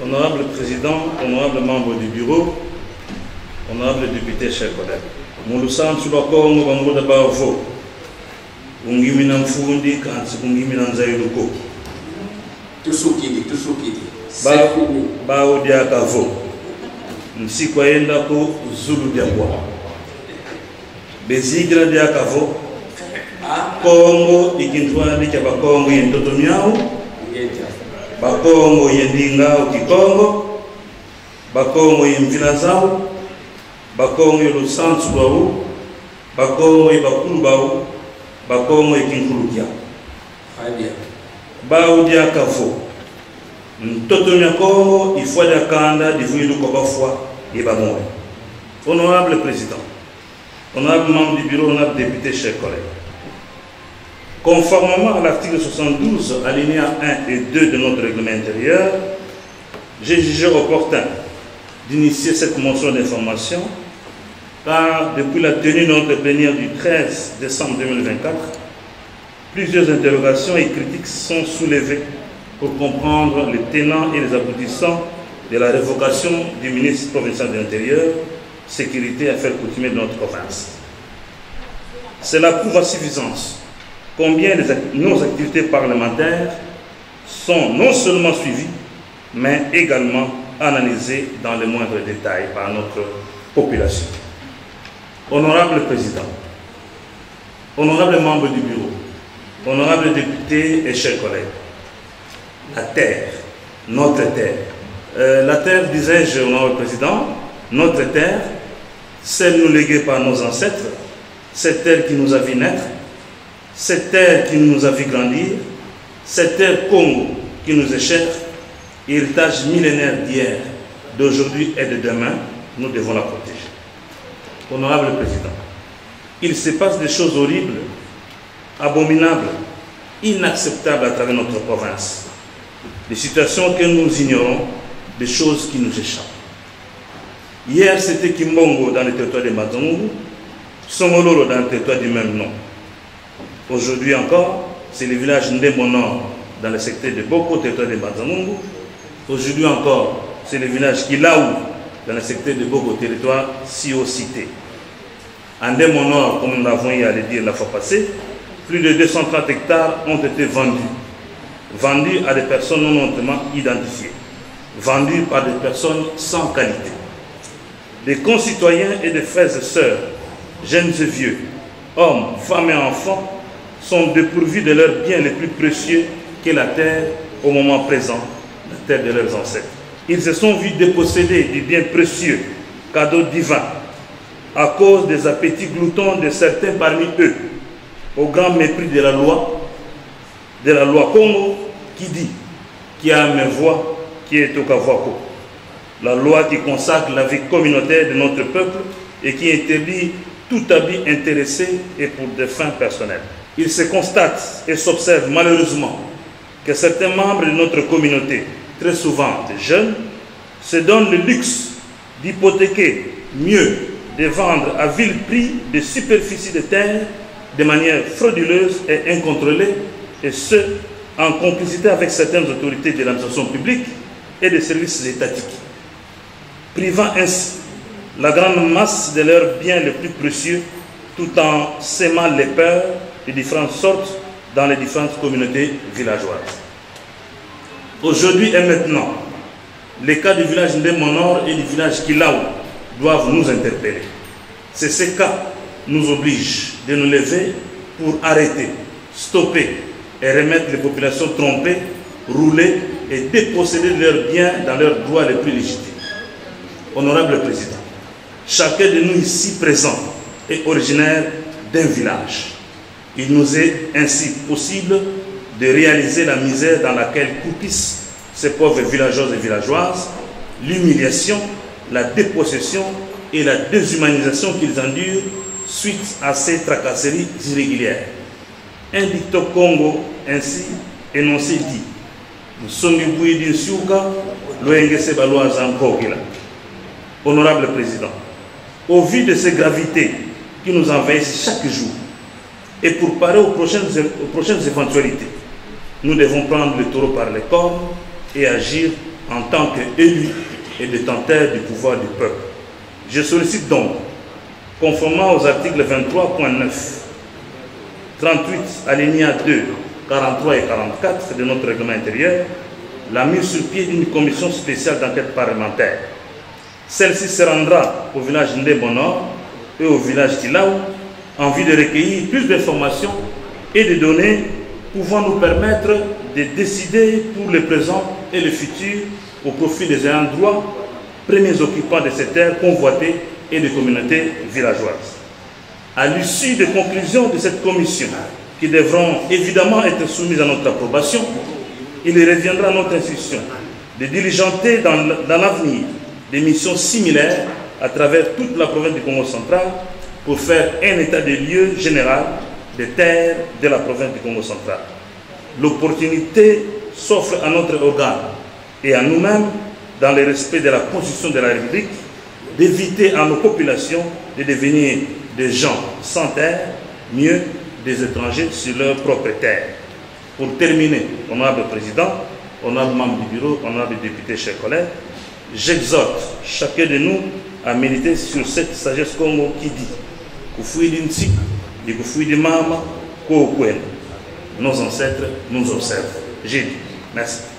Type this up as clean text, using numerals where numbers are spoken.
Honorable Président, honorable membre du bureau, honorable député, chers collègues. Mouloussam Soubakongo Bamouda Bavo, Ungimina Mfundi, Kansi Ungimina Nzayuko. Tusukidi. Bao Diakavo, Nsikwaenda ko Zulu Diakwa. Bezigra Diakavo, Kongo, Ikintwani Kabakongo Yentotomiao, Bakongo Yendinga Kikongo, Bakongo Yemvilazao, Bakongo Lusansu, Bakongo Bakulubao, Bakongo Kinkulukia. Bao Diakavo. Totomia Kongo, il faut des candidats, il faut du Kobafwa et Bamoy. Honorable Président, honorable membre du bureau, honorable député, chers collègues. Conformément à l'article 72, alinéa 1 et 2 de notre règlement intérieur, j'ai jugé opportun d'initier cette motion d'information car depuis la tenue de notre plénière du 13 décembre 2024, plusieurs interrogations et critiques sont soulevées pour comprendre les tenants et les aboutissants de la révocation du ministre provincial de l'Intérieur, Sécurité et Affaires coutumières de notre province. Cela prouve à suffisance combien nos activités parlementaires sont non seulement suivies, mais également analysées dans les moindres détails par notre population. Honorable Président, honorable membre du bureau, honorable député et chers collègues, la terre, notre terre. La terre, disais-je, honorable Président, notre terre, celle nous léguée par nos ancêtres, cette terre qui nous a vu naître, cette terre qui nous a vu grandir, cette terre Congo qui nous est chère, héritage millénaire d'hier, d'aujourd'hui et de demain, nous devons la protéger. Honorable Président, il se passe des choses horribles, abominables, inacceptables à travers notre province. Des situations que nous ignorons, des choses qui nous échappent. Hier, c'était Kimbongo dans le territoire de Mazangu, Songololo dans le territoire du même nom. Aujourd'hui encore, c'est le village Ndemonor dans le secteur de Boko, territoire de Mazangu. Aujourd'hui encore, c'est le village Kilaou dans le secteur de Boko, territoire Sio-Cité. En Ndemonor, comme nous l'avons eu à le dire la fois passée, plus de 230 hectares ont été vendus à des personnes non hautement identifiées, vendus par des personnes sans qualité. Des concitoyens et des frères et sœurs, jeunes et vieux, hommes, femmes et enfants, sont dépourvus de leurs biens les plus précieux qu'est la terre au moment présent, la terre de leurs ancêtres. Ils se sont vus dépossédés du bien précieux, cadeau divin, à cause des appétits gloutons de certains parmi eux, au grand mépris de la loi Congo qui dit qui a mes voix qui est au Kavako. La loi qui consacre la vie communautaire de notre peuple et qui interdit tout habit intéressé et pour des fins personnelles. Il se constate et s'observe malheureusement que certains membres de notre communauté, très souvent des jeunes, se donnent le luxe d'hypothéquer, mieux de vendre à vil prix des superficies de terre de manière frauduleuse et incontrôlée, et ce, en complicité avec certaines autorités de l'administration publique et des services étatiques, privant ainsi la grande masse de leurs biens les plus précieux, tout en sémant les peurs de différentes sortes dans les différentes communautés villageoises. Aujourd'hui et maintenant, les cas du village Ndemonor et du village Kilaou doivent nous interpeller. C'est ces cas nous obligent de nous lever pour arrêter, stopper et remettre les populations trompées, rouler et déposséder de leurs biens dans leurs droits les plus légitimes. Honorable Président, chacun de nous ici présent est originaire d'un village. Il nous est ainsi possible de réaliser la misère dans laquelle croupissent ces pauvres villageois et villageoises, l'humiliation, la dépossession et la déshumanisation qu'ils endurent suite à ces tracasseries irrégulières. Un dicton Congo ainsi énoncé dit Honorable Président, au vu de ces gravités qui nous envahissent chaque jour et pour parer aux prochaines éventualités, nous devons prendre le taureau par les cornes et agir en tant qu'élus et détenteurs du pouvoir du peuple. Je sollicite donc, conformément aux articles 23.9, 38, alinéa 2, 43 et 44 de notre règlement intérieur, la mise sur pied d'une commission spéciale d'enquête parlementaire. Celle-ci se rendra au village Ndébonor et au village Tilaou en vue de recueillir plus d'informations et de données pouvant nous permettre de décider pour le présent et le futur au profit des ayants droit, premiers occupants de ces terres convoitées et des communautés villageoises. À l'issue des conclusions de cette commission, qui devront évidemment être soumises à notre approbation, il reviendra à notre institution de diligenter dans l'avenir des missions similaires à travers toute la province du Congo central pour faire un état des lieux général des terres de la province du Congo central. L'opportunité s'offre à notre organe et à nous-mêmes, dans le respect de la Constitution de la République, d'éviter à nos populations de devenir des gens sans terre, mieux des étrangers sur leur propre terre. Pour terminer, honorable président, honorable membre du bureau, honorable député, chers collègues, j'exhorte chacun de nous à méditer sur cette sagesse Congo qui dit nos ancêtres nous observent. J'ai dit. Merci.